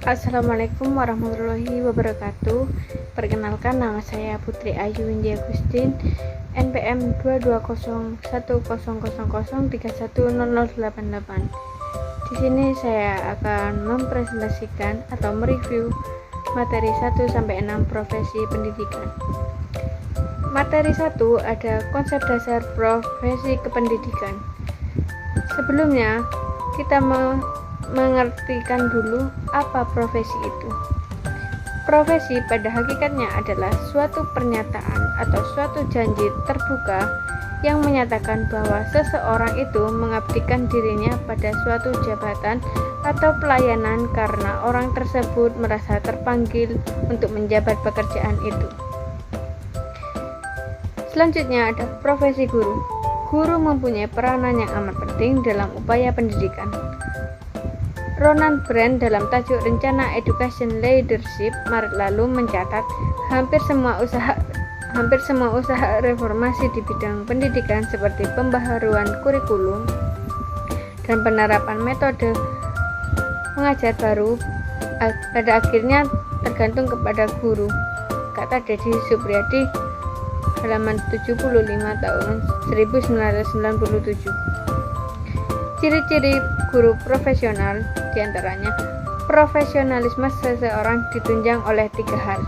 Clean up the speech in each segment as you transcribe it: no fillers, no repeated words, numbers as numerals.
Assalamualaikum warahmatullahi wabarakatuh. Perkenalkan, nama saya Putri Ayu Windy Agustin, NPM 2210000310088. Di sini saya akan mempresentasikan atau mereview materi 1 sampai 6 profesi pendidikan. Materi 1 ada konsep dasar profesi kependidikan. Sebelumnya, kita mengertikan dulu apa profesi itu. Profesi pada hakikatnya adalah suatu pernyataan atau suatu janji terbuka yang menyatakan bahwa seseorang itu mengabdikan dirinya pada suatu jabatan atau pelayanan karena orang tersebut merasa terpanggil untuk menjabat pekerjaan itu. Selanjutnya ada profesi guru. Guru mempunyai peranan yang amat penting dalam upaya pendidikan. Ronan Brand dalam tajuk Rencana Education Leadership Maret lalu mencatat hampir semua usaha reformasi di bidang pendidikan seperti pembaharuan kurikulum dan penerapan metode mengajar baru pada akhirnya tergantung kepada guru. Kata Dedi Supriyadi, halaman 75 tahun 1997. Ciri-ciri guru profesional diantaranya profesionalisme seseorang ditunjang oleh 3 hal,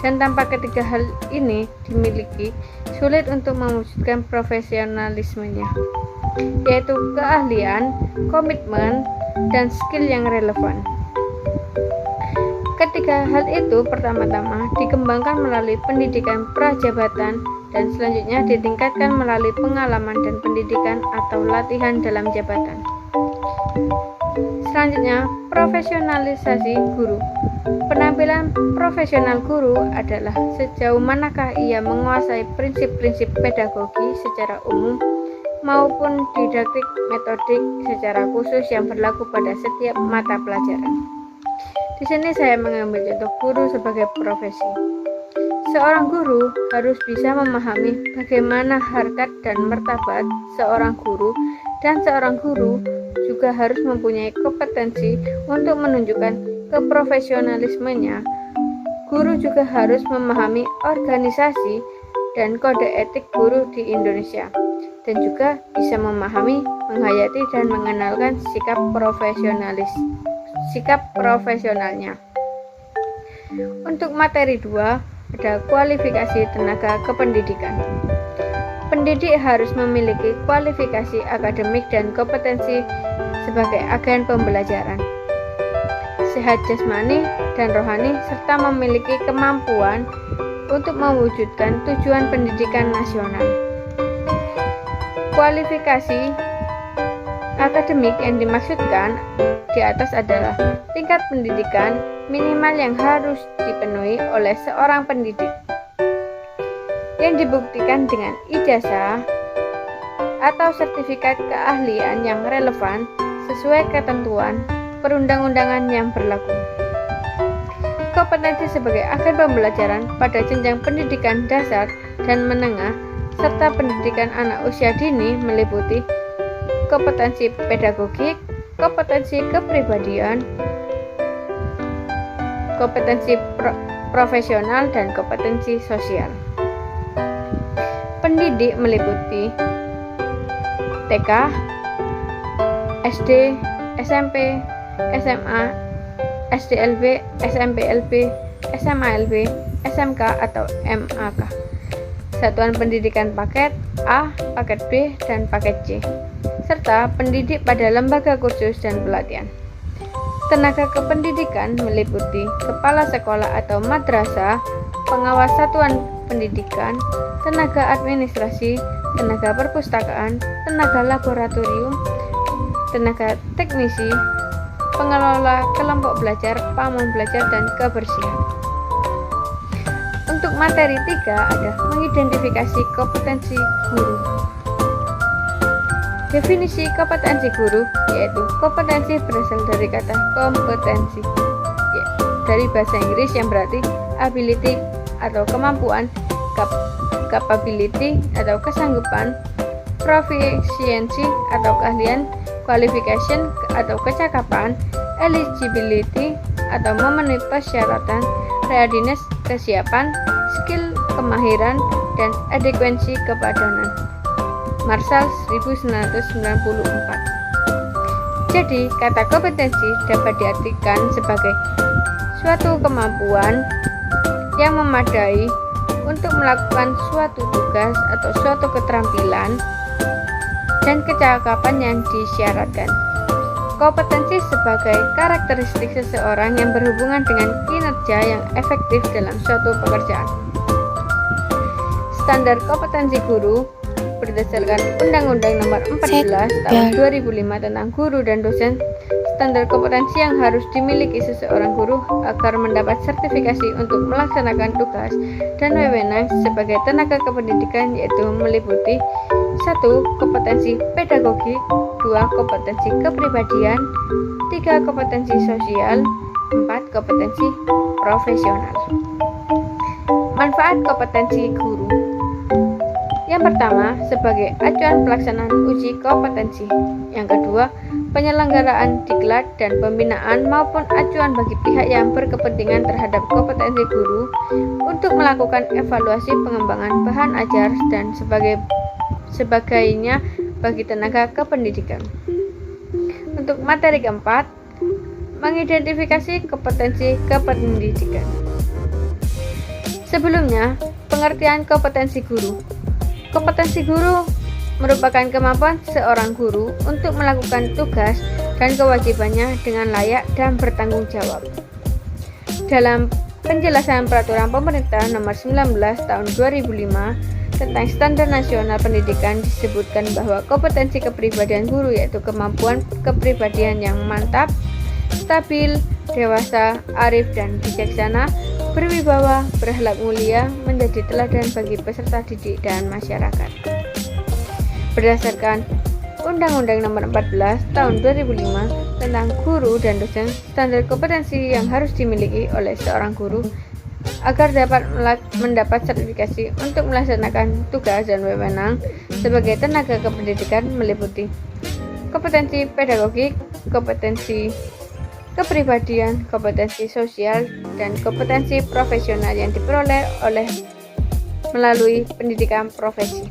dan tanpa ketiga hal ini dimiliki sulit untuk mewujudkan profesionalismenya, yaitu keahlian, komitmen, dan skill yang relevan. Ketiga hal itu pertama-tama dikembangkan melalui pendidikan prajabatan dan selanjutnya ditingkatkan melalui pengalaman dan pendidikan atau latihan dalam jabatan. Selanjutnya, profesionalisasi guru. Penampilan profesional guru adalah sejauh manakah ia menguasai prinsip-prinsip pedagogi secara umum maupun didaktik metodik secara khusus yang berlaku pada setiap mata pelajaran. Di sini saya mengambil contoh guru sebagai profesi. Seorang guru harus bisa memahami bagaimana harkat dan martabat seorang guru, dan seorang guru juga harus mempunyai kompetensi untuk menunjukkan keprofesionalismenya. Guru juga harus memahami organisasi dan kode etik guru di Indonesia, dan juga bisa memahami, menghayati, dan mengenalkan sikap profesionalnya. Untuk materi 2 ada kualifikasi tenaga kependidikan. Pendidik harus memiliki kualifikasi akademik dan kompetensi sebagai agen pembelajaran, sehat jasmani dan rohani, serta memiliki kemampuan untuk mewujudkan tujuan pendidikan nasional. Kualifikasi akademik yang dimaksudkan di atas adalah tingkat pendidikan minimal yang harus dipenuhi oleh seorang pendidik, yang dibuktikan dengan ijazah atau sertifikat keahlian yang relevan sesuai ketentuan perundang-undangan yang berlaku. Kompetensi sebagai agen pembelajaran pada jenjang pendidikan dasar dan menengah serta pendidikan anak usia dini meliputi kompetensi pedagogik, kompetensi kepribadian, kompetensi profesional, dan kompetensi sosial. Pendidik meliputi TK, SD, SMP, SMA, SDLB, SMPLB, SMALB, SMK atau MAK. Satuan pendidikan paket A, paket B, dan paket C, serta pendidik pada lembaga kursus dan pelatihan. Tenaga kependidikan meliputi kepala sekolah atau madrasah, pengawas satuan pendidikan, tenaga administrasi, tenaga perpustakaan, tenaga laboratorium, tenaga teknisi, pengelola kelompok belajar, pamong belajar, dan kebersihan. Untuk materi 3 ada mengidentifikasi kompetensi guru. Definisi kompetensi guru yaitu kompetensi berasal dari kata kompetensi, dari bahasa Inggris yang berarti ability atau kemampuan, capability atau kesanggupan, proficiency atau keahlian, qualification atau kecakapan, eligibility atau memenuhi persyaratan readiness, kesiapan, skill, kemahiran, dan adekuensi kepadanan. Marshall 1994. Jadi, kata kompetensi dapat diartikan sebagai suatu kemampuan yang memadai untuk melakukan suatu tugas atau suatu keterampilan dan kecakapan yang disyaratkan. Kompetensi sebagai karakteristik seseorang yang berhubungan dengan kinerja yang efektif dalam suatu pekerjaan. Standar kompetensi guru berdasarkan Undang-Undang Nomor 14 Tahun 2005 tentang guru dan dosen. Standar kompetensi yang harus dimiliki seseorang guru agar mendapat sertifikasi untuk melaksanakan tugas dan wewenang sebagai tenaga kependidikan yaitu meliputi 1. Kompetensi pedagogi, 2. Kompetensi kepribadian, 3. Kompetensi sosial, 4. Kompetensi profesional. Manfaat kompetensi guru. Yang pertama, sebagai acuan pelaksanaan uji kompetensi. Yang kedua, penyelenggaraan diklat dan pembinaan maupun acuan bagi pihak yang berkepentingan terhadap kompetensi guru untuk melakukan evaluasi pengembangan bahan ajar dan sebagainya bagi tenaga kependidikan. Untuk materi keempat, mengidentifikasi kompetensi kependidikan. Sebelumnya, pengertian kompetensi guru. Kompetensi guru merupakan kemampuan seorang guru untuk melakukan tugas dan kewajibannya dengan layak dan bertanggung jawab. Dalam penjelasan Peraturan Pemerintah Nomor 19 Tahun 2005 tentang Standar Nasional Pendidikan disebutkan bahwa kompetensi kepribadian guru yaitu kemampuan kepribadian yang mantap, stabil, dewasa, arif dan bijaksana, berwibawa, berakhlak mulia, menjadi teladan bagi peserta didik dan masyarakat. Berdasarkan Undang-Undang Nomor 14 Tahun 2005 tentang guru dan dosen, standar kompetensi yang harus dimiliki oleh seorang guru agar dapat mendapat sertifikasi untuk melaksanakan tugas dan wewenang sebagai tenaga kependidikan meliputi kompetensi pedagogik, kompetensi kepribadian, kompetensi sosial, dan kompetensi profesional yang diperoleh melalui pendidikan profesi.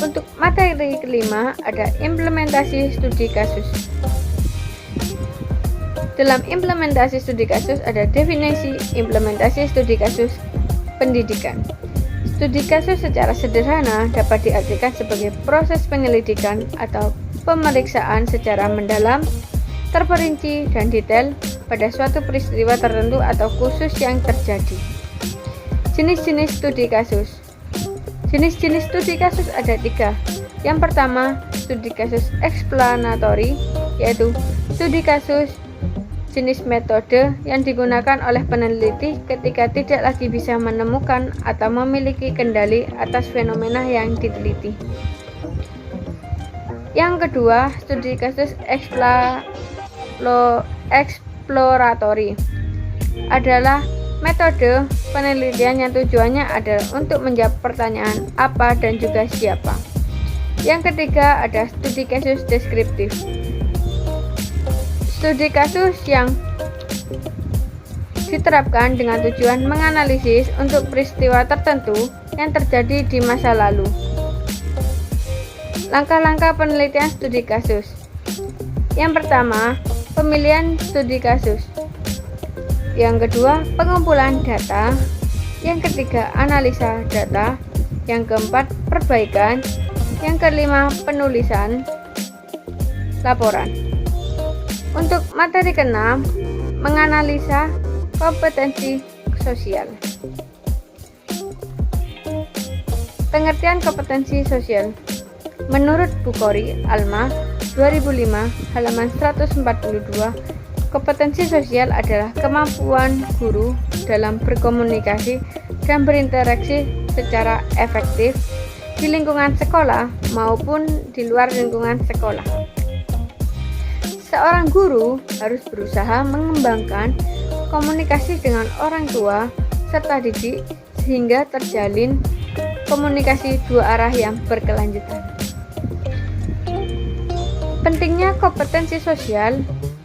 Untuk materi kelima ada implementasi studi kasus. Dalam implementasi studi kasus ada definisi implementasi studi kasus pendidikan. Studi kasus secara sederhana dapat diartikan sebagai proses penyelidikan atau pemeriksaan secara mendalam, terperinci dan detail pada suatu peristiwa tertentu atau khusus yang terjadi. Jenis-jenis studi kasus. Jenis-jenis studi kasus ada 3. Yang pertama, studi kasus explanatory, yaitu studi kasus jenis metode yang digunakan oleh peneliti ketika tidak lagi bisa menemukan atau memiliki kendali atas fenomena yang diteliti. Yang kedua, studi kasus exploratory adalah metode penelitian yang tujuannya adalah untuk menjawab pertanyaan apa dan juga siapa. Yang ketiga ada studi kasus deskriptif. Studi kasus yang diterapkan dengan tujuan menganalisis untuk peristiwa tertentu yang terjadi di masa lalu. Langkah-langkah penelitian studi kasus. Yang pertama, pemilihan studi kasus. Yang kedua, pengumpulan data. Yang ketiga, analisa data. Yang keempat, perbaikan. Yang kelima, penulisan laporan. Untuk materi keenam, menganalisa kompetensi sosial. Pengertian kompetensi sosial. Menurut Bukhari Alma 2005 halaman 142, kompetensi sosial adalah kemampuan guru dalam berkomunikasi dan berinteraksi secara efektif di lingkungan sekolah maupun di luar lingkungan sekolah. Seorang guru harus berusaha mengembangkan komunikasi dengan orang tua serta didik sehingga terjalin komunikasi dua arah yang berkelanjutan. Pentingnya kompetensi sosial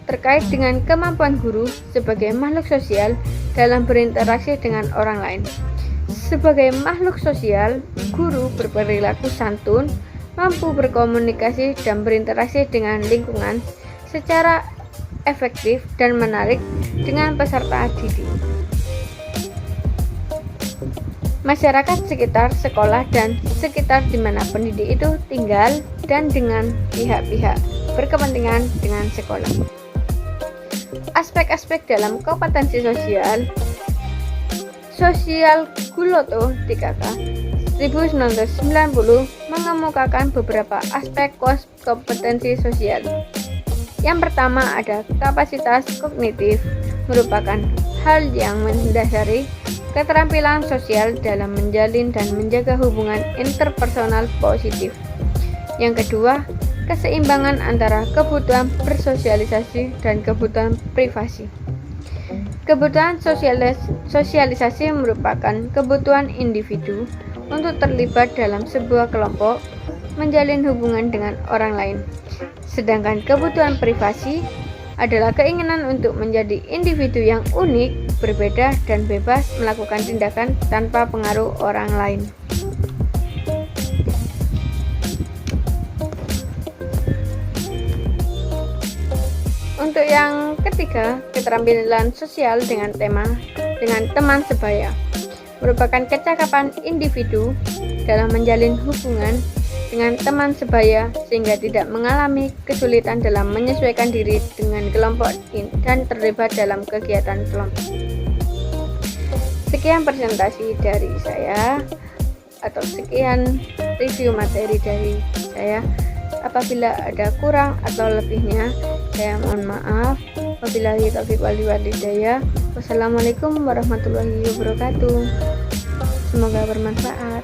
terkait dengan kemampuan guru sebagai makhluk sosial dalam berinteraksi dengan orang lain. Sebagai makhluk sosial, guru berperilaku santun, mampu berkomunikasi dan berinteraksi dengan lingkungan secara efektif dan menarik dengan peserta didik. Masyarakat sekitar sekolah dan sekitar di mana pendidik itu tinggal dan dengan pihak-pihak berkepentingan dengan sekolah. Aspek-aspek dalam kompetensi sosial Guloto DKK 1990 mengemukakan beberapa aspek kompetensi sosial. Yang pertama ada kapasitas kognitif, merupakan hal yang mendasari keterampilan sosial dalam menjalin dan menjaga hubungan interpersonal positif. Yang kedua, keseimbangan antara kebutuhan bersosialisasi dan kebutuhan privasi. Kebutuhan sosialisasi merupakan kebutuhan individu untuk terlibat dalam sebuah kelompok, menjalin hubungan dengan orang lain. Sedangkan kebutuhan privasi adalah keinginan untuk menjadi individu yang unik, berbeda, dan bebas melakukan tindakan tanpa pengaruh orang lain. Untuk yang ketiga, keterampilan sosial dengan teman sebaya merupakan kecakapan individu dalam menjalin hubungan dengan teman sebaya sehingga tidak mengalami kesulitan dalam menyesuaikan diri dengan kelompok dan terlibat dalam kegiatan kelompok. Sekian presentasi dari saya atau sekian review materi dari saya. Apabila ada kurang atau lebihnya, saya mohon maaf. Wabillahi taufiq wal hidayah. Wassalamualaikum warahmatullahi wabarakatuh. Semoga bermanfaat.